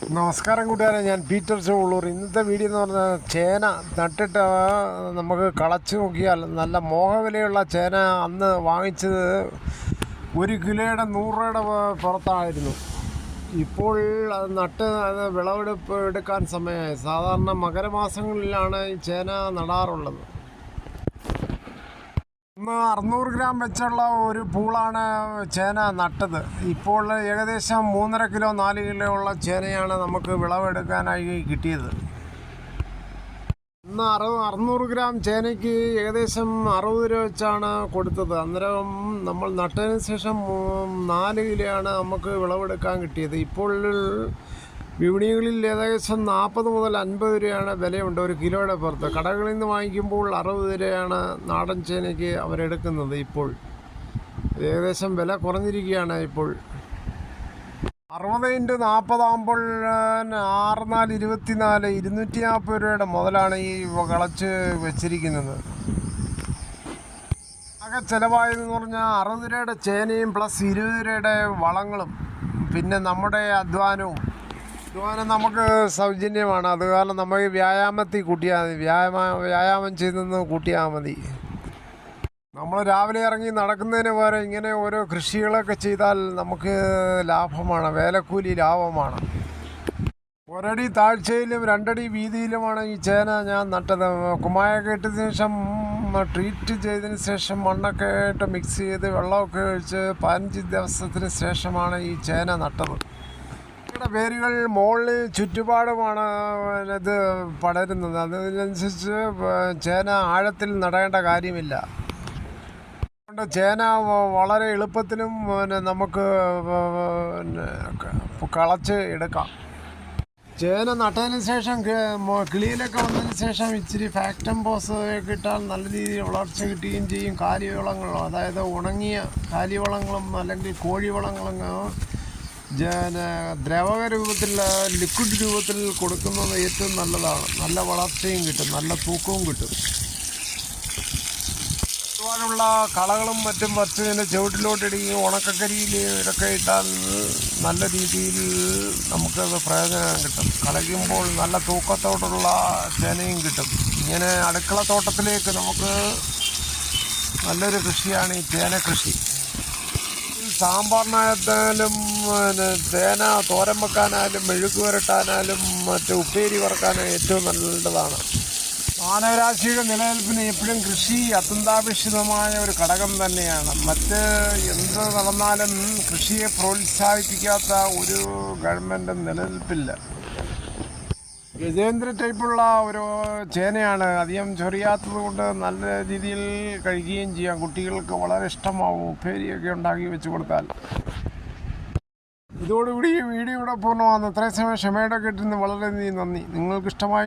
നമസ്കാരം കൂട്ടുകാരെ, ഞാൻ പീറ്റർ ചോളൂർ. ഇന്നത്തെ വീഡിയോ എന്ന് പറഞ്ഞാൽ ചേന നട്ടിട്ട് നമുക്ക് കളച്ച് നോക്കിയാൽ നല്ല മോഹവിലയുള്ള ചേന അന്ന് വാങ്ങിച്ചത് 1 കിലോയുടെ 100 രൂപയുടെ പുറത്തായിരുന്നു. ഇപ്പോൾ അത് നട്ട് അത് വിളവെടുപ്പ് എടുക്കാൻ സമയമായി. സാധാരണ മകരമാസങ്ങളിലാണ് ഈ ചേന നടാറുള്ളത്. ഇന്ന് 600 ഗ്രാം വെച്ചുള്ള ഒരു പൂളാണ് ചേന നട്ടത്. ഇപ്പോൾ ഏകദേശം 3.5 കിലോ 4 കിലോ ഉള്ള ചേനയാണ് നമുക്ക് വിളവെടുക്കാനായി കിട്ടിയത്. ഇന്ന് 600 ഗ്രാം ചേനയ്ക്ക് ഏകദേശം 60 രൂപ വെച്ചാണ് കൊടുത്തത്. അന്നേരം നമ്മൾ നട്ടതിന് ശേഷം 4 കിലോയാണ് നമുക്ക് വിളവെടുക്കാൻ കിട്ടിയത്. ഇപ്പോൾ വിപണികളിൽ ഏകദേശം 40 മുതൽ 50 രൂപയാണ് വിലയുണ്ട് ഒരു കിലോയുടെ പുറത്ത്. കടകളിൽ നിന്ന് വാങ്ങിക്കുമ്പോൾ 60 രൂപയാണ് നാടൻ ചേനയ്ക്ക് അവരെടുക്കുന്നത്. ഇപ്പോൾ ഏകദേശം വില കുറഞ്ഞിരിക്കുകയാണ്. ഇപ്പോൾ 60 × 40 ആകുമ്പോൾ 6 4 24 240 രൂപയുടെ മുതലാണ് ഈ കളച്ച് വെച്ചിരിക്കുന്നത്. ആകെ ചിലവായതെന്ന് പറഞ്ഞാൽ 60 രൂപയുടെ ചേനയും പ്ലസ് 20 രൂപയുടെ വളങ്ങളും പിന്നെ നമ്മുടെ അധ്വാനവും നമുക്ക് സൗജന്യമാണ്. അത് കാരണം നമുക്ക് വ്യായാമത്തിൽ കൂട്ടിയാൽ മതി, വ്യായാമം ചെയ്തെന്ന് കൂട്ടിയാൽ മതി. നമ്മൾ രാവിലെ ഇറങ്ങി നടക്കുന്നതിന് പകരം ഇങ്ങനെ ഓരോ കൃഷികളൊക്കെ ചെയ്താൽ നമുക്ക് ലാഭമാണ്, വേലക്കൂലി ലാഭമാണ്. 1 അടി താഴ്ചയിലും 2 അടി വീതിയിലുമാണ് ഈ ചേന ഞാൻ നട്ടത്. കുമ്മായൊക്കെ ഇട്ടതിന് ശേഷം ട്രീറ്റ് ചെയ്തതിന് ശേഷം മണ്ണൊക്കെ ഇട്ട് മിക്സ് ചെയ്ത് വെള്ളമൊക്കെ ഒഴിച്ച് 15 ദിവസത്തിന് ശേഷമാണ് ഈ ചേന നട്ടത്. വേരുകൾ മുകളിൽ ചുറ്റുപാടുമാണ് ഇത് പടരുന്നത്. അതിനനുസരിച്ച് ചേന ആഴത്തിൽ നടേണ്ട കാര്യമില്ല. അതുകൊണ്ട് ചേന വളരെ എളുപ്പത്തിലും നമുക്ക് കളച്ച് എടുക്കാം. ചേന നട്ടതിന് ശേഷം കിളിയിലൊക്കെ വന്നതിന് ശേഷം ഇച്ചിരി ഫാക്ടംബോസ് ഒക്കെ ഇട്ടാൽ നല്ല രീതിയിൽ വളർച്ച കിട്ടുകയും ചെയ്യും. കാലിവളങ്ങളും, അതായത് ഉണങ്ങിയ കാലിവളങ്ങളും അല്ലെങ്കിൽ കോഴിവളങ്ങളും ദ്രവക രൂപത്തിൽ, ലിക്വിഡ് രൂപത്തിൽ കൊടുക്കുന്നത് ഏറ്റവും നല്ലതാണ്. നല്ല വളർച്ചയും കിട്ടും, നല്ല തൂക്കവും കിട്ടും. ഒരുപാടുള്ള കളകളും മറ്റും പറിച്ചതിൻ്റെ ചുവട്ടിലോട്ടിടുകയും ഉണക്കക്കരിയിൽ ഇതൊക്കെ ഇട്ടാൽ നല്ല രീതിയിൽ നമുക്കത് പ്രയോജനം കിട്ടും. കളയ്ക്കുമ്പോൾ നല്ല തൂക്കത്തോടുള്ള ചേനയും കിട്ടും. ഇങ്ങനെ അടുക്കള തോട്ടത്തിലേക്ക് നമുക്ക് നല്ലൊരു കൃഷിയാണ് ഈ ചേന കൃഷി. സാമ്പാറിനായാലും ചേന തോരൻ വെക്കാനായാലും മെഴുക്ക് പുരട്ടാനായാലും മറ്റ് ഉപ്പേരി വറക്കാനും ഏറ്റവും നല്ലതാണ്. മാനവരാശിയുടെ നിലനിൽപ്പിന് എപ്പോഴും കൃഷി അത്യന്താപേക്ഷിതമായ ഒരു ഘടകം തന്നെയാണ്. മറ്റ് എന്ത് നടന്നാലും കൃഷിയെ പ്രോത്സാഹിപ്പിക്കാത്ത ഒരു ഗവൺമെൻറ്റും നിലനിൽപ്പില്ല. ഗജേന്ദ്ര ടൈപ്പുള്ള ഒരു ചേനയാണ്. അധികം ചൊറിയാത്തത് കൊണ്ട് നല്ല രീതിയിൽ കഴിക്കുകയും ചെയ്യാം. കുട്ടികൾക്ക് വളരെ ഇഷ്ടമാവും ഉപ്പേരിയൊക്കെ ഉണ്ടാക്കി വെച്ച് കൊടുത്താൽ. ഇതോടുകൂടി ഈ വീഡിയോ ഇവിടെ പൂർണ്ണമാകുന്നു. ഇത്രയും സമയം ക്ഷമയുടെ കേട്ടിരുന്ന് വളരെ നന്ദി. നിങ്ങൾക്ക് ഇഷ്ടമായി